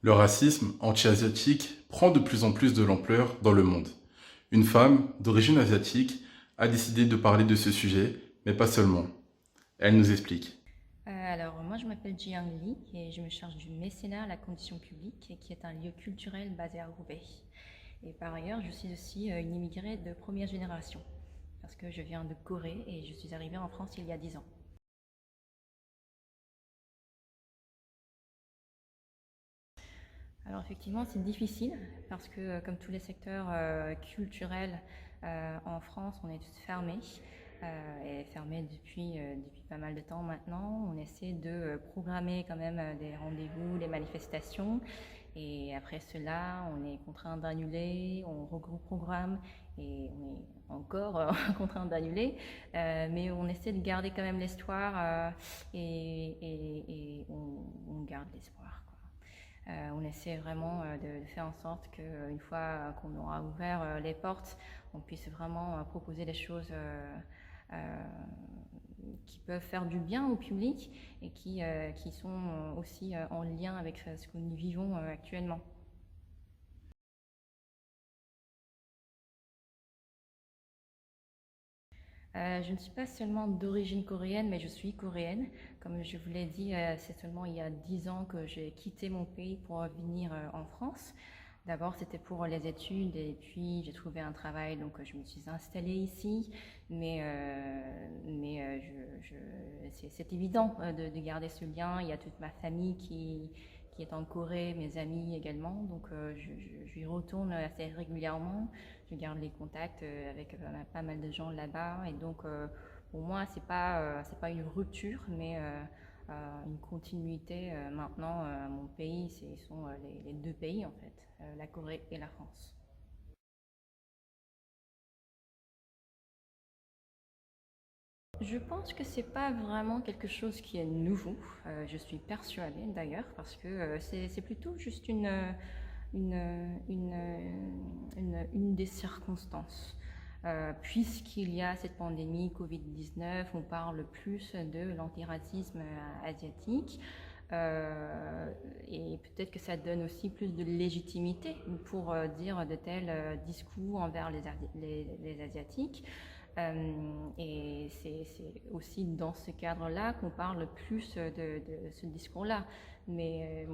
Le racisme anti-asiatique prend de plus en plus de l'ampleur dans le monde. Une femme, d'origine asiatique, a décidé de parler de ce sujet, mais pas seulement. Elle nous explique. Alors, moi, je m'appelle Jiang Li et je me charge du mécénat à la condition publique, qui est un lieu culturel basé à Roubaix. Et par ailleurs, je suis aussi une immigrée de première génération, parce que je viens de Corée et je suis arrivée en France il y a 10 ans. Alors effectivement, c'est difficile, parce que comme tous les secteurs culturels en France, on est tous fermés. Et fermés depuis pas mal de temps maintenant. On essaie de programmer quand même des rendez-vous, des manifestations. Et après cela, on est contraint d'annuler, on reprogramme et on est encore contraint d'annuler. Mais on essaie de garder quand même l'espoir et on garde l'espoir, quoi. On essaie vraiment de faire en sorte qu'une fois qu'on aura ouvert les portes, on puisse vraiment proposer des choses euh, qui peuvent faire du bien au public et qui sont aussi en lien avec ce que nous vivons actuellement. Je ne suis pas seulement d'origine coréenne, mais je suis coréenne. Comme je vous l'ai dit, c'est seulement il y a 10 ans que j'ai quitté mon pays pour venir en France. D'abord, c'était pour les études et puis j'ai trouvé un travail, donc je me suis installée ici. Mais c'est évident de garder ce lien. Il y a toute ma famille qui est en Corée, mes amis également, donc je y retourne assez régulièrement. Je garde les contacts avec pas mal de gens là-bas, et donc pour moi, c'est pas une rupture, mais une continuité maintenant. Mon pays, ce sont les deux pays en fait, la Corée et la France. Je pense que c'est pas vraiment quelque chose qui est nouveau. Je suis persuadée d'ailleurs, parce que c'est plutôt juste une, une, une des circonstances. Puisqu'il y a cette pandémie Covid-19, on parle plus de l'antiracisme asiatique. Et peut-être que ça donne aussi plus de légitimité pour dire de tels discours envers les Asiatiques. Et c'est aussi dans ce cadre-là qu'on parle plus de ce discours-là. Mais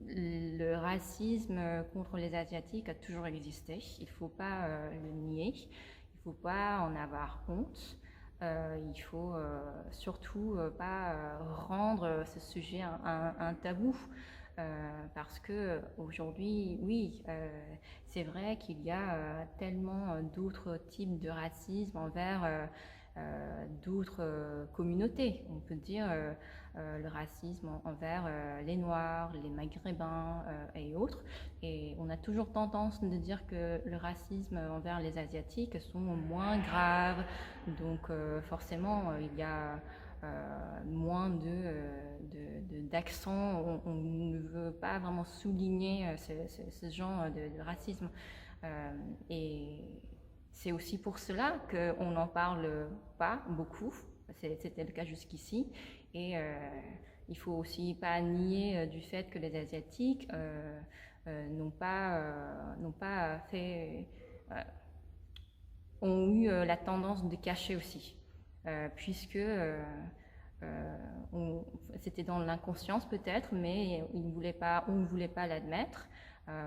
le racisme contre les Asiatiques a toujours existé. Il ne faut pas le nier. Il ne faut pas en avoir honte. Il faut surtout pas rendre ce sujet un tabou. Parce que aujourd'hui, oui, c'est vrai qu'il y a tellement d'autres types de racisme envers d'autres communautés. On peut dire le racisme envers les Noirs, les Maghrébins et autres. Et on a toujours tendance de dire que le racisme envers les Asiatiques sont moins graves. Donc forcément, il y a moins d'accent. On ne veut pas vraiment souligner ce genre de racisme. Et c'est aussi pour cela qu'on n'en parle pas beaucoup. C'était le cas jusqu'ici. Et il faut aussi pas nier du fait que les Asiatiques n'ont pas fait, euh, ont eu la tendance de cacher aussi, puisque c'était dans l'inconscience peut-être, mais on ne voulait pas l'admettre,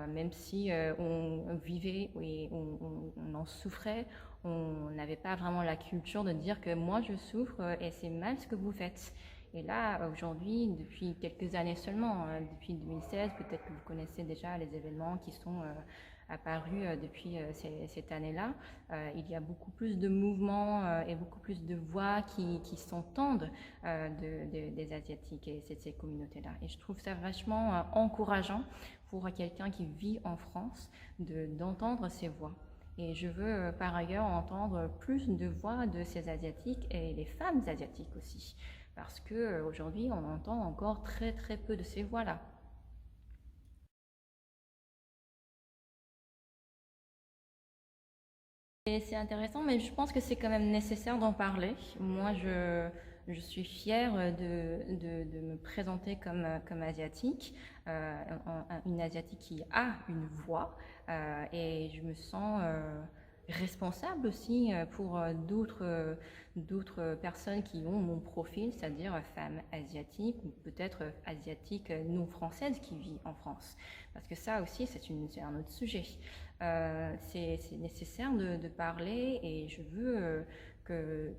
même si on vivait et on en souffrait. On n'avait pas vraiment la culture de dire que moi je souffre et c'est mal ce que vous faites. Et là, aujourd'hui, depuis quelques années seulement, depuis 2016, peut-être que vous connaissez déjà les événements qui sont apparus depuis cette année-là. Il y a beaucoup plus de mouvements et beaucoup plus de voix qui s'entendent des Asiatiques et de ces communautés-là. Et je trouve ça vachement encourageant pour quelqu'un qui vit en France d'entendre ces voix. Et je veux par ailleurs entendre plus de voix de ces Asiatiques et les femmes asiatiques aussi. Parce qu'aujourd'hui, on entend encore très très peu de ces voix-là. Et c'est intéressant, mais je pense que c'est quand même nécessaire d'en parler. Moi, je suis fière de me présenter comme asiatique. une Asiatique qui a une voix, et je me sens responsable aussi pour d'autres personnes qui ont mon profil, c'est-à-dire femmes asiatiques ou peut-être asiatiques non françaises qui vivent en France. Parce que ça aussi, c'est un autre sujet. C'est nécessaire de parler, et je veux que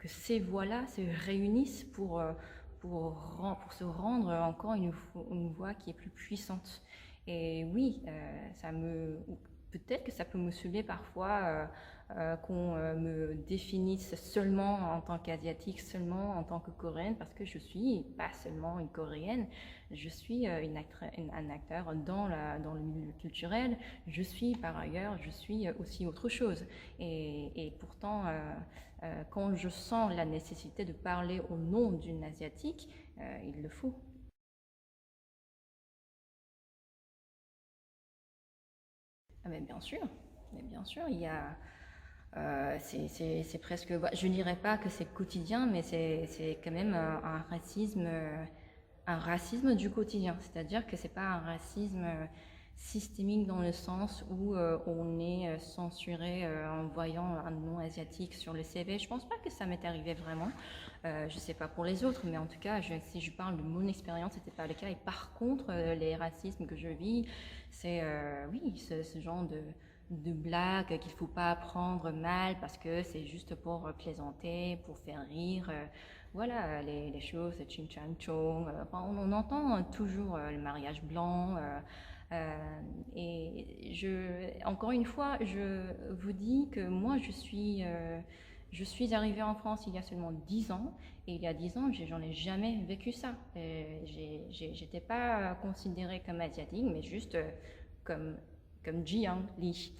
ces voix-là se réunissent pour se rendre encore une voix qui est plus puissante. Et oui, peut-être que ça peut me saouler parfois qu'on me définisse seulement en tant qu'asiatique, seulement en tant que coréenne, parce que je suis pas seulement une coréenne, je suis un acteur dans le milieu culturel, par ailleurs, je suis aussi autre chose. Et pourtant, quand je sens la nécessité de parler au nom d'une asiatique, il le faut. Ah, mais bien sûr, il y a, c'est presque, je dirais pas que c'est quotidien, mais c'est quand même un racisme du quotidien. C'est-à-dire que c'est pas un racisme systémique dans le sens où on est censuré en voyant un nom asiatique sur le CV. Je pense pas que ça m'est arrivé vraiment. Je sais pas pour les autres, mais en tout cas, si je parle de mon expérience, c'était pas le cas. Et par contre, les racismes que je vis, c'est oui, ce genre de blagues qu'il faut pas prendre mal parce que c'est juste pour plaisanter, pour faire rire. Voilà, les choses, ching chang chong. Enfin, on entend toujours le mariage blanc. Encore une fois, je vous dis que moi, je suis arrivée en France il y a seulement 10 ans, et il y a 10 ans, j'en ai jamais vécu ça. J'étais pas considérée comme asiatique, mais juste comme Jiang Li.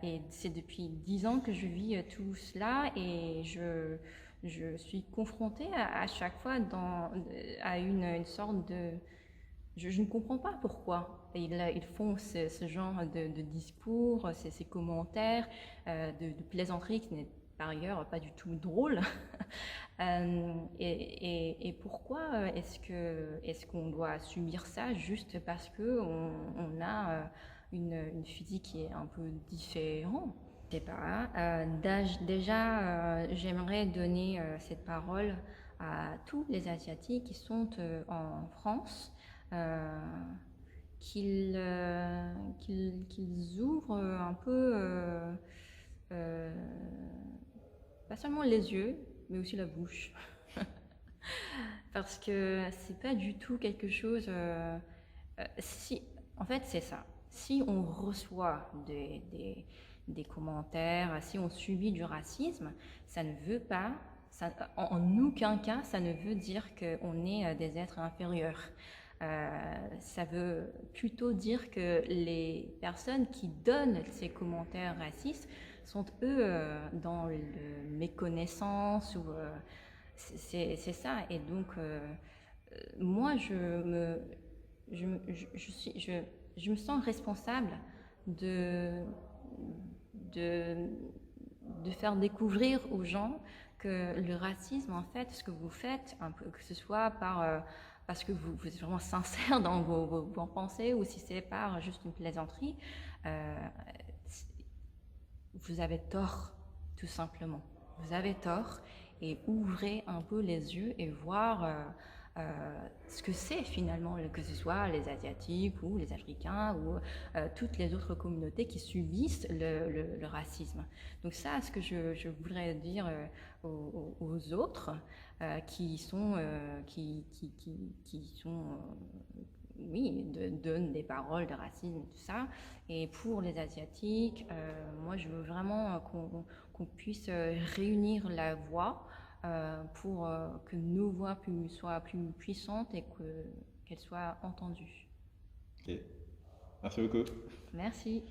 Et c'est depuis 10 ans que je vis tout cela, et je suis confrontée à chaque fois à une sorte de... Je ne comprends pas pourquoi ils font ce genre de discours, ces commentaires, de plaisanterie qui n'est par ailleurs pas du tout drôle. Et pourquoi est-ce qu'on doit subir ça juste parce qu'on a une physique qui est un peu différente? Je sais pas. Déjà, j'aimerais donner cette parole à tous les Asiatiques qui sont en France, euh, qu'ils ouvrent un peu, euh, pas seulement les yeux, mais aussi la bouche. Parce que c'est pas du tout quelque chose. Si, en fait, c'est ça. Si on reçoit des commentaires, si on subit du racisme, ça ne veut pas, en aucun cas, ça ne veut dire qu'on est des êtres inférieurs. Ça veut plutôt dire que les personnes qui donnent ces commentaires racistes sont eux dans le méconnaissance ou c'est ça. Et donc moi je me sens responsable de, de, de faire découvrir aux gens que le racisme, en fait, ce que vous faites, un peu, que ce soit parce que vous êtes vraiment sincère dans vos pensées, ou si c'est par juste une plaisanterie, vous avez tort, tout simplement. Vous avez tort, et ouvrez un peu les yeux et voir ce que c'est finalement, que ce soit les Asiatiques ou les Africains ou toutes les autres communautés qui subissent le racisme. Donc ça, ce que je voudrais dire aux autres qui sont, oui, donnent des paroles de racisme, tout ça. Et pour les Asiatiques, moi, je veux vraiment qu'on puisse réunir la voix pour que nos voix soient plus puissantes et qu'elles soient entendues. Ok. Merci beaucoup. Merci.